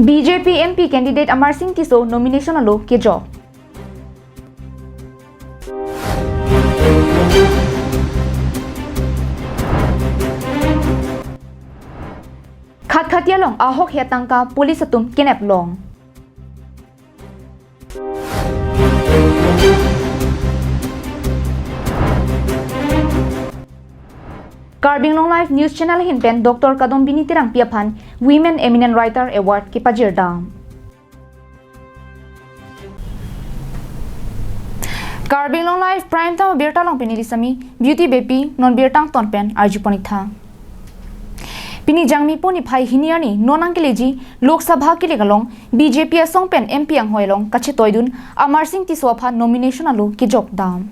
BJP MP candidate Amar Singh Tiso nomination alo ke jo. Khat khatia long ahok hiatangka police atum kinap long. Carbing Long Life News Channel hinpen Dr. Kadom Binitirang Piaphan Women Eminent Writer Award ki Pajirdam. Carbing Long Life Prime Time Birta Long Pinilisami Beauty Baby Non Birtang Tonpen Arjuponitha. Pini Jangmi Poni Pai Hiniani Nonang Kileji Lok Sabha Kilegalong BJP Songpen MP Ang Hoilong Kachetoidun Amar Singh Tiswapha nomination alu ki jokdam.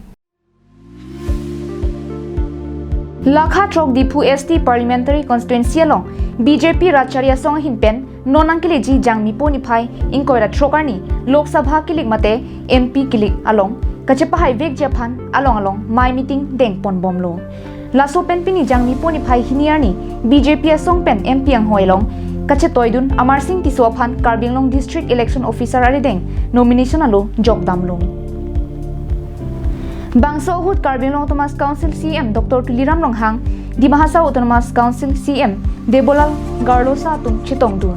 Lakha Trok Dipu ST Parliamentary Constituency along BJP Racharya Song Hinpen Nonang Kileji Jangmi Poni Pai Inkoira Trokarni Lok Sabha Kilik Mate MP Kilik along Kachepahai Vek Japan along My Meeting Deng Pon Bomlo Laso Pen Pini Jangmi Poni Pai Hiniarni BJP Song Pen MP Ang Hoilong Kachetoidun Amar Singh Tiswaphan Carbing Long District Election Officer Arideng nomination alu jokdamlo. Bangsa Uhud Carbing Long Autonomous Council CM Dr. Tuliram Longhang di Bahasa Autonomous Council CM Debolal Garlosa Tung Chitongdun.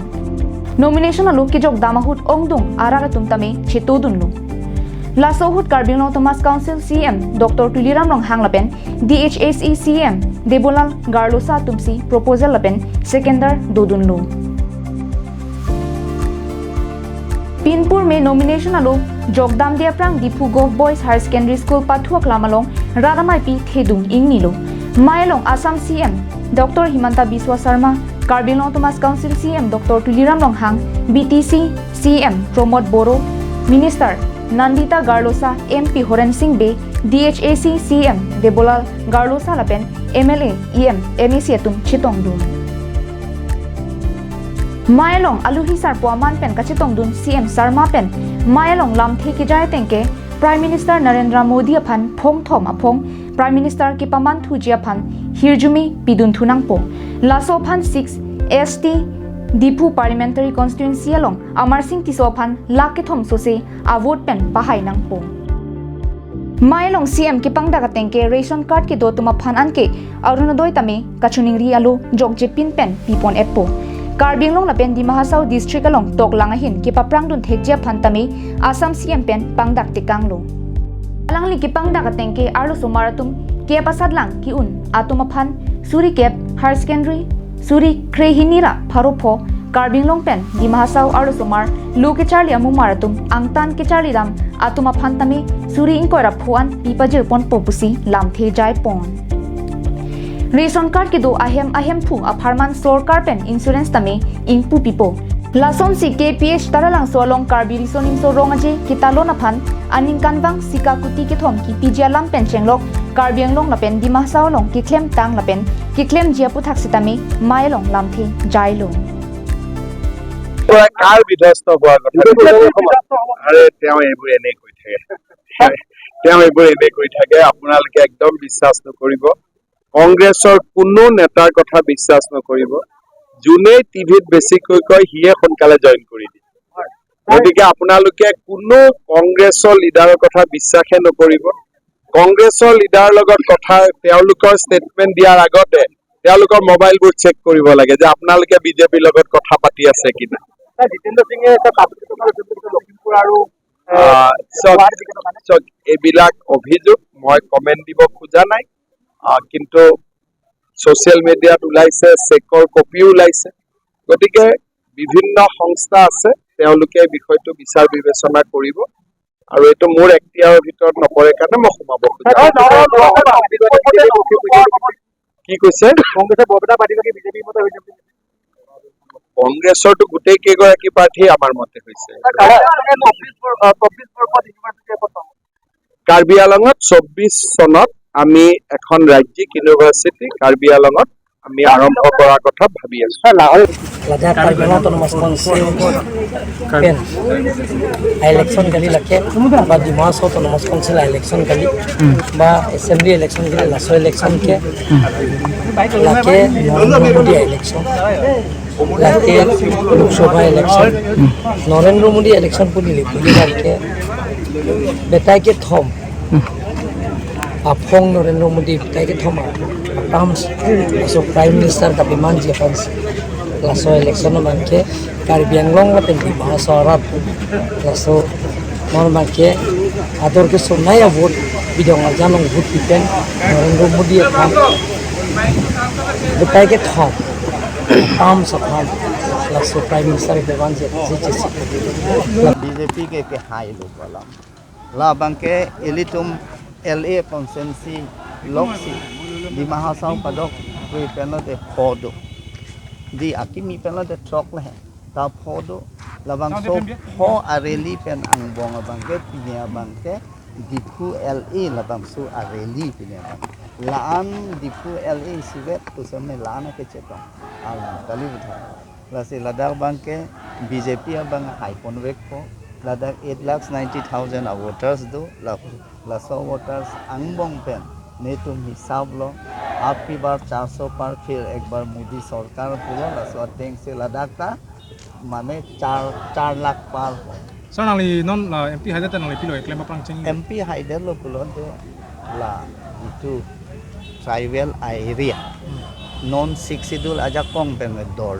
Nomination alu ki jokdamahut ongdung aragatum tame chitodunlu. Laso Uhud Carbing Long Autonomous Council CM Dr. Tuliram Longhang lapen DHSE CM Debolal Garlosa Tumsi proposal lapen secondar dodunlu. Pinpur में nomination आलो जोगदाम दियाप्रांग Diphu gov boys higher secondary school पाथुआक लामालों रागामाइपी थेदुंग इंगनीलो मायलों Assam CM doctor Himanta Biswa Sarma Karbi Anglong autonomous council CM doctor Tuliram Ronghang BTC CM Pramod Boro minister Nandita Gorlosa MP Horen Singh Bey DHAC CM Debolal Gorlosa लापेन एमएलए ईएम एमएसी तुम चितोंगदुम Mailong aluhi sar puaman pen kachitongdun CM Sarma pen Mailong lamthi ki jai tengke Prime Minister Narendra Modi aphan phong thom aphong Prime Minister ki paman thuji aphan hirjumi pidun thunangpo laso phan 6 ST Dipu Parliamentary Constituency along Amar Singh Tiswaphan lak ke thom sose avot pen pahai nangpo Mailong CM ki pangda ka tengke ration card ki do tuma phan anke arunodoi tame kachuningri alu jokje pin pen pipon epo Carbing Long lapen di Mahasau District along tok langahin ki paprang dun thekjia phantami Assam CM pen pangdak tikanglo alangli ki pangdak atengke arlo sumaratum ke pasad lang ki un atumaphan suri kep higher secondary suri krehinira pharopho Carbing Long pen di Mahasau arlo sumar lu ke charli amu maratum angtan ke charli dam atumaphan tami suri inkoira phuan pipajir pon popusi lamthe jai pon Ration card ki do ahem phu apartment store card pen insurance tame ingpu pipo lason si KPH taralang so along carbi resoning so rongaje kitalo na phan aning kanwang sika kuti ki thom ki pijia lam pen chenglok carbiang long lapen di mahsao long ki klem tang lapen ki klem jiapu thaksitame mai long lamthi jailo কাৰ বিধ্বস্ত হোৱাৰ কথা আৰে তেওঁ এইবোৰ এনে কৈ থাকে আপোনালোকে একদম বিশ্বাস নকৰিব কংগ্ৰেছৰ কোনো নেতাৰ কথা বিশ্বাস নকৰিব যোনে টিভিত বেছিকৈ কয় হিয়ে সোনকালে জয়েন কৰি দিয়ে গতিকে আপোনালোকে কোনো কংগ্ৰেছৰ লিডাৰৰ কথা বিশ্বাসে নকৰিব কংগ্ৰেছৰ লিডাৰৰ লগত কথা তেওঁলোকৰ ষ্টেটমেন্ট দিয়াৰ আগতে তেওঁলোকৰ মোবাইলবোৰ চেক কৰিব লাগে যে আপোনালোকে বিজেপিৰ লগত কথা পাতি আছে কিনা জিতেন্দ্ৰ সিংহে লখিমপুৰ আৰু এইবিলাক অভিযোগ মই কমেন্ট দিব খোজা নাই কিন্তু সোশ্যাল মিডিয়াত ওলাইছে চেকৰ কপিও ওলাইছে গতিকে বিভিন্ন সংস্থা আছে তেওঁলোকে বিষয়টো বিচাৰ বিবেচনা কৰিব আৰু এটো মোৰ এক্তিয়াৰৰ ভিতৰত নপৰে কাৰণে মই সোমাব কি কৈছে কংগ্ৰেছে বৰপেটা পাৰ্টি বিজেপিৰ মতে হৈ যাব কংগ্ৰেছৰটো গোটেই কেইগৰাকী প্ৰাৰ্থী আমাৰ মতে হৈছে কাৰ্বি আংলঙত 24 চনত আমি এখন ৰাজ্যিক ইউনিভাৰ্সিটি কাৰ্বি আংলঙত আমি আৰম্ভ কৰাৰ কথা ভাবি আছো Lada Carbing Long Autonomous Council pen election kali lake ba di Mahasau Autonomous Council election kali ba assembly election kali laso election ke lake non election laten Lok Sabha election Narendra Modi election पुली के बेटा के थम अफोंग नरेंद्र मोदी बेटा के थम पाम्स सो प्राइम मिनिस्टर का विमान जापान लासो इलेक्शन मन के कार्बी आंगलोंग लापेन की महासौरभ लासो नॉन मन के आदर के सोनाया वोट बिदोंग जानों वोट पिपेन नरेंद्र मोदी का बेटा के थम पाम्स अफाम लासो प्राइम मिनिस्टर के विमान बीजेपी के हाई लोग वाला लाबंग के एलिटुम LA कॉन्सेंसी लोक्सी di mahasau padok kui pena de fodo di akimi pena de trok le ta fodo labang so ho areli pen ang bong abang ke pinya bang ke dipu LA labang su areli pinya laan dipu LA sivet tu samne laana ke chetong al kali butha lasi ladar bang ke BJP abang high convect ko ladak 8,90,000 voters do laso voters ang bong pen ने तुम हिसाब लो आपकी बार 400 पार फिर एक बार मोदी सरकार पुलो lasso tang से लद्दाख ता माने 4 लाख पार सर नाली नॉन एमपी हाइडर ता नाली पिलो एकले मापरांग Cheng MP हाइडर low पुलो they La itu tribal area non 6 sidul aja kong pen dor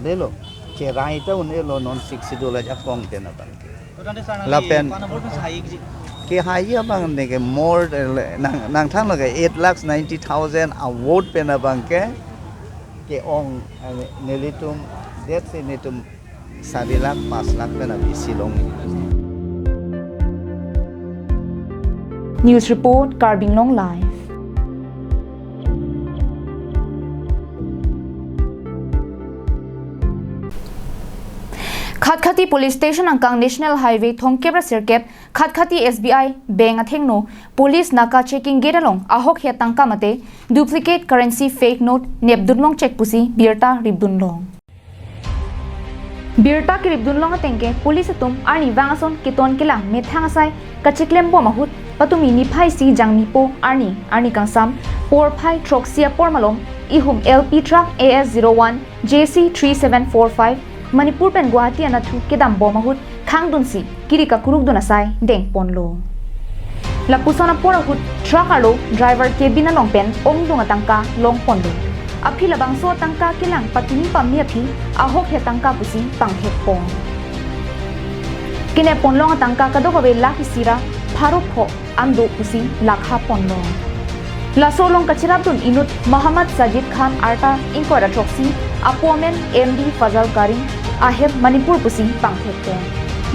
delo ke raita une lo non 6 sidul aja kong pen apa la pen ke haya bang ne ke more nang thang la 8,90,000 award pen bang ke ong nelitum det se netum 7 lakh 5 lakh pen abi silong News report Carbing Long Live Khatkhati Police Station angkang National Highway thongkebra sirkep Khatkhati SBI bank athengno police naka checking gate along ahok he tangka mate duplicate currency fake note nepdunlong check pusi birta ribdunlong birta ki ribdunlong atengke police atum ani wangason kiton kilang methang asai kachiklem bo mahut patumi ni phai si jangmi po ani kangsam por phai troxia por malom ihum LP truck AS01 JC3745 Manipur pen Guwahati anathu kedam bomahut khangdun si kirika kurukdun asai deng ponlo lapusana porahut truck alo driver cabin along pen ongdung atangka long ponlo api labang so tangka kilang patini pamni api ahok he tangka pusi pangthek pong kine ponlong atangka kadokabe lakisira pharo pho amdo pusi lakha ponlo La solong kachirabdun inut Muhammad Sajid Khan Arta Inkora Troxi Apomen MD Fazal Karim Aheb Manipur Pusi Pangthekpon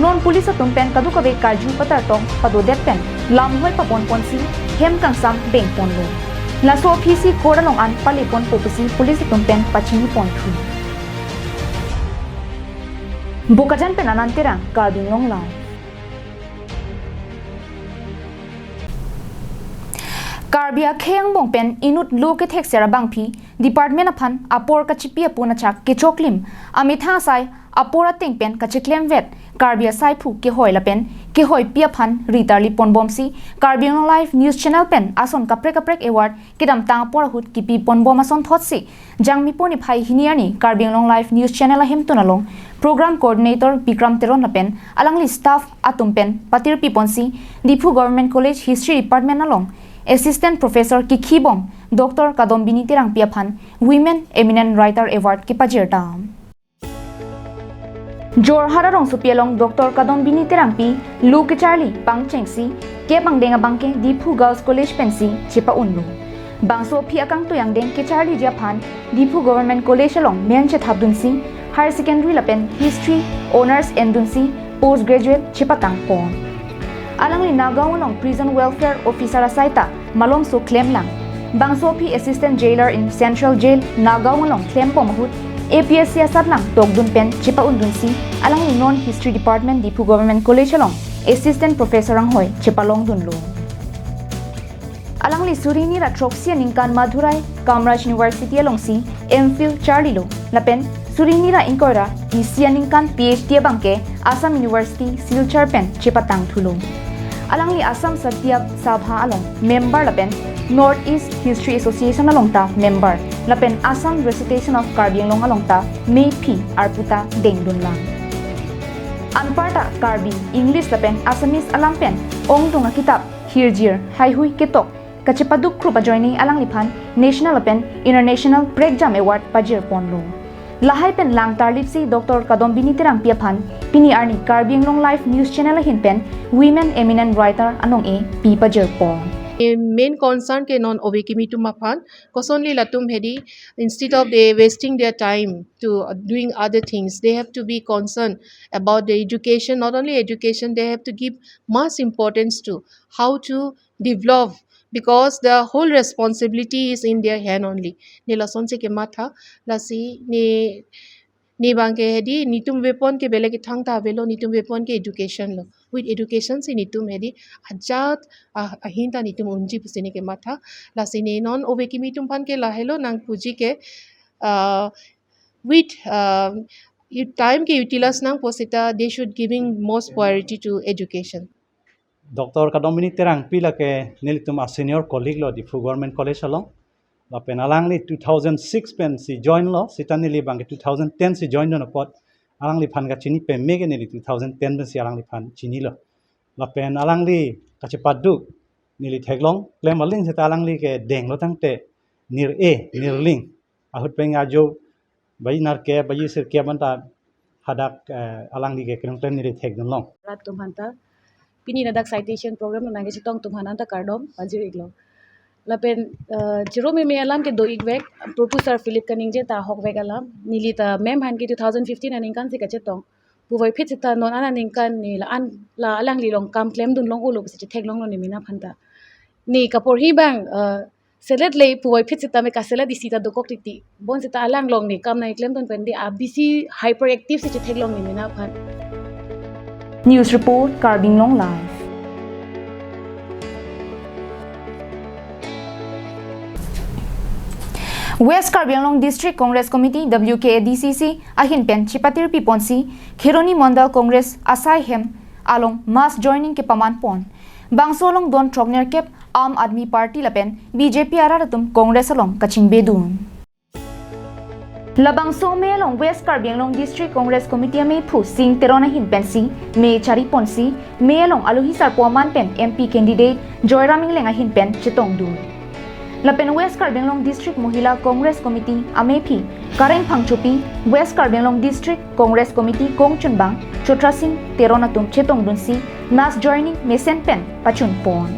Non police atumpen kadukabe karju patartong padodepen lamhoi papon ponsi hem kangsam bengponlo La so PC kodalong an palipon popusi police atumpen pachini ponthu Bukajan penanantera Carbing Long Live Karbia kheng bong pen inut lo ke thek sera bangphi department aphan apor ka chipi apuna chak ke choklim amitha sai apora teng pen ka chiklem vet Karbia sai phu ke hoila pen ke hoi pia phan ritarli pon bomsi Carbing Live news channel pen ason kaprek award kidam tang porahut kipi pon bom ason thotsi jangmi poni phai hiniani Carbing Live news channel ahem tunalong program coordinator Bikram Teron pen alangli staff atum pen patir pi ponsi Difu Government College History Department along Assistant Professor Kikhibong, Dr. Kadombini Tirang Piaphan, Women Eminent Writer Award Kipajirta. Jorhara rong supialong Dr. Kadombini Tirang Pi, Luke Charlie, Pang Chengsi, Kepang Denga Bangke, Dipu Girls College Pensi, Chipa Unlu. Bangso Pi Akang Tuyang Deng Ke Charlie Japan, Dipu Government College along Mianchet Habdunsi, Higher Secondary Lapen, History, Honors Endunsi, Postgraduate Chipatang Pong. Alang li nagawang prison welfare officer asaita malom so claim lang bangso pi assistant jailer in central jail nagawang claim po mahut APSC asat lang togdun pen chipa undun si alang li non history department Dipu Government College along assistant professor ang hoy chipalong dunlo alang li surini ra troxia ningkan Madurai Kamraj University along si MPhil Charlie lo lapen surini ra inkora isia ningkan PhD bangke Assam University Silchar pen chipatang thulong Alang li Assam Satyap Sabha along member lapen Northeast History Association along ta member lapen Assam recitation of Karbi Anglong alongta May P arputa dengdun lang. Anparta Karbi English lapen Assamese alampen ong tunga kitab Hirjir Haihui Ketok kachipaduk krupa joining alang lipan National lapen International Breakjam Award pajir ponlo. Lahay pen lang tarlipsi Dr. Kadombini Tirang Piapan pini arni Karbi Anglong Live News Channel hinpen Women Eminent Writer anong pi pajir pon. Main concern ke non obekimi to mapan kosonli latum hedi instead of they wasting their time to doing other things, they have to be concerned about the education. Not only education, they have to give much importance to how to develop, because the whole responsibility is in their hand only. Ni lason se ke matha lasi ni bangke hedi nitum weapon ke bele ke thang ta velo nitum weapon ke education lo with education si nitum hedi ajat ahinta nitum unji pusini ke matha lasi ne non obeki mitum pan ke lahelo nang puji ke with time ke utilize nang posita they should giving most priority to education. Dr. Kadomini Terang pila ke nilitum a senior colleague lo di Government College along. La penalang li 2006 pen si join lo sitani li bang 2010 si join no pot alang li pan ka chini pe mege ni 2010 pen si alang li pan chini lo la pen alang li ka chepadu ni li theglong klem aling se alang li ke deng lo tang te nir nir ling ahut peng ajo bai nar ke bai sir ke banta hadak alang li ke klem ni li thegdon long rat tumhanta pini nadak citation program na ngi sitong tumhananta kardom pajir iglo lapen jero me alam ke do igwek professor Philip Kaningje ta hok vek alam nili ta mem han ki 2015 aning kan si ka chetong puwai phit ta non ana ning kan ni la an la alang li long kam claim dun long uluk si thek long no ni mina phanta ni kapor hi bang selet le puwai phit ta me ka selet isi ta dokok ti bon si ta alang long ni kam na claim dun pen di abc hyperactive si thek long ni mina phan. News report Karbi Anglong Live. West Karbi Anglong District Congress Committee WKADCC ahin pen chipatir piponsi Khironi Mandal Congress asai hem along mass joining ke paman pon bangsolong don trogner kep Aam Admi Party lapen BJP araratum Congress along kaching bedun labangso me along West Karbi Anglong District Congress Committee me phu sing terona hin pensi me chari ponsi me along aluhi sar paman pen MP candidate Joyraming lenga hin pen chitong du lapen West Karbi Anglong District Mohila Congress Committee amepi Kareng Phangchupi West Karbi Anglong District Congress Committee Kongchunbang Chotrasing Teronatum Chetong Dunsi mass joining mesen pen pachun pon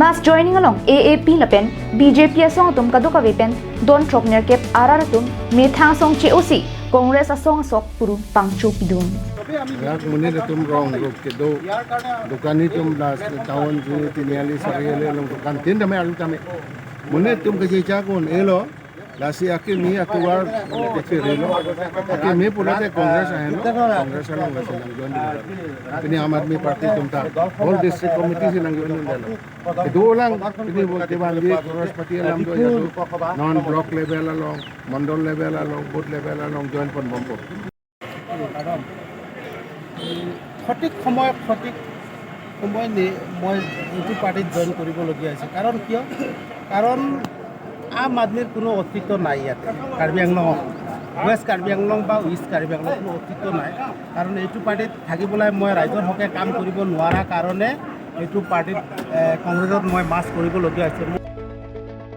mass joining along AAP lapen BJP asong atum kaduka wepen don trokner kep araratum methang song cheosi Congress asong sok puru pangchu pidun Yak mune tum rong rok ke do dukani tum las tahun ju tiniali sariale long dukan tin dame alu tame mune tum ke jecha kon elo lasi ake mi atuar ke relo ake mi pura te congress hai no congress long lasi lang join ini Aam Admi Party tum ta whole district committee se lang join delo do lang ini bolte bandi congress party lam do ya non block level along mandal level along booth level along join pon bombo সঠিক সময় নি মই ইটো পাৰ্টিত join কৰিবলগীয়া হৈছে কাৰণ কিয় কাৰণ আম আদমিৰ কোনো অস্তিত্ব নাই ইয়াতে কাৰ্বি আংলং ৱেষ্ট কাৰ্বি আংলং বা ইষ্ট কাৰ্বি আংলং কোনো অস্তিত্ব নাই কাৰণ এইটো পাৰ্টিত থাকিবলৈ মই ৰাইজৰ হকে কাম কৰিব নোৱাৰা কাৰণে এইটো পাৰ্টিত কংগ্ৰেছত মই মাছ কৰিবলগীয়া হৈছে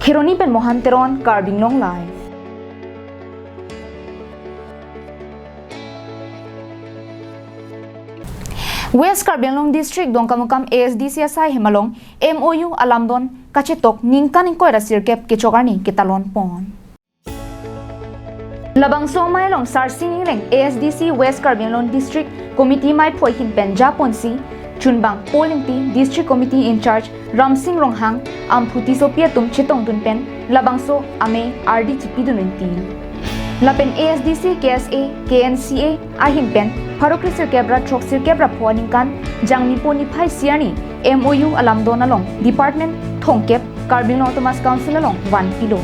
Khironi pen Mohanteron Karbi Anglong Live. West Karbi Anglong District Dongkamukam ASDC asai hemalong MOU alamdon kachetok ningkan ingkoi rasir kep kechokarni ketalon pon. Labang somai long sarsing leng ASDC West Karbi Anglong District Committee mai phoi hin pen japonsi chunbang polling team District Committee in charge Ramsing Ronghang amphuti sopia tum chetong dun pen labangso ame RD chipi dun tin. Lapen ASDC KSA KNCA ahin pen Farokrisir Kebra Troksir Kebra Phuaningkan Jangmi Poni Phai Siani MOU alamdon along Department Thongkep Karbi Anglong Thomas Council along 1 kilo.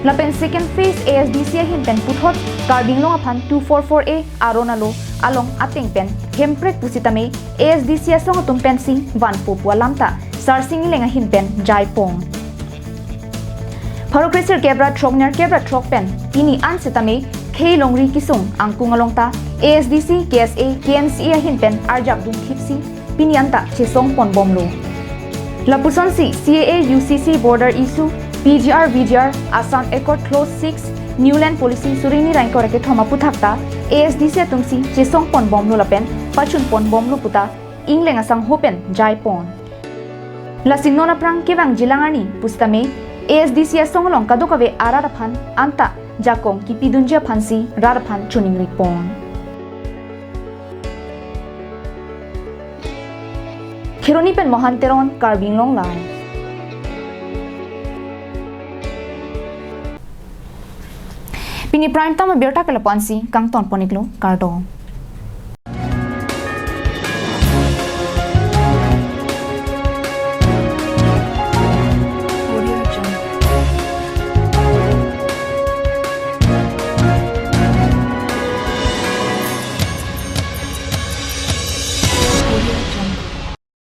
Lapen second phase ASDC ahin pen puthot Karbi Anglong aphan 244A aronalo along ateng pen hemprek pusitame ASDC asong tum pen sing 1 popua lamta sarsing lenga hin pen jaipong. Phorokrisir kebra throkner kebra throkpen ini an sitame khei longri kisung angkung alongta ASDC KSA KNCA hinpen arjak dum khipsi pinianta chesong pon bomlo Lapuson si CAA UCC border issue PGR VGR Assam Accord Clause 6 Newland Policy Surini Rankor ke thoma puthakta ASDC tumsi chesong pon bomlo lapen pachun pon bomlo puta inglenga sang hopen jai pon Lasingona prang kewang jilangani pustame ASDC songlong kadokave araraphan anta jakong kipidunja phansi raraphan chuning ripon Khironi pen mohanteron karbing long lai Pini prime time berta kala pansi kang ton poniklo kardo